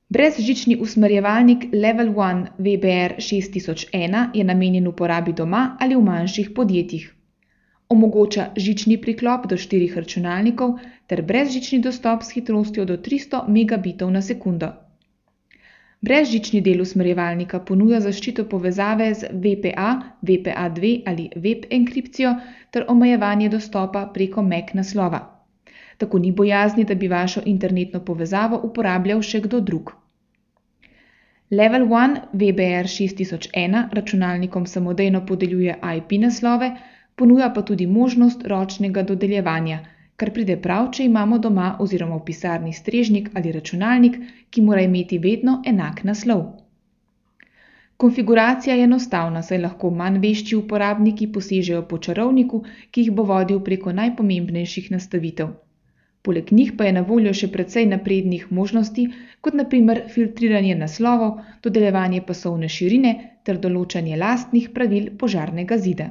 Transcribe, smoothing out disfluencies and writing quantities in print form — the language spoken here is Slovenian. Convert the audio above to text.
Brezžični usmerjevalnik Level 1 VBR 6001 je namenjen uporabi doma ali v manjših podjetjih. Omogoča žični priklop do 4 računalnikov ter brezžični dostop s hitrostjo do 300 megabitov na sekundo. Brezžični del usmerjevalnika ponuja zaščito povezave z VPA, VPA2 ali web enkripcijo ter omejevanje dostopa preko MAC naslova. Tako ni bojazni, da bi vašo internetno povezavo uporabljal še kdo drug. Level 1 VBR 6001 računalnikom samodejno podeljuje IP naslove, ponuja pa tudi možnost ročnega dodeljevanja, kar pride prav, če imamo doma oziroma v pisarni strežnik ali računalnik, ki mora imeti vedno enak naslov. Konfiguracija je enostavna, saj lahko manj vešči uporabniki posežejo po čarovniku, ki jih bo vodil preko najpomembnejših nastavitev. Poleg njih pa je na voljo še precej naprednih možnosti, kot na primer filtriranje naslovov, dodeljevanje pasovne širine ter določanje lastnih pravil požarnega zida.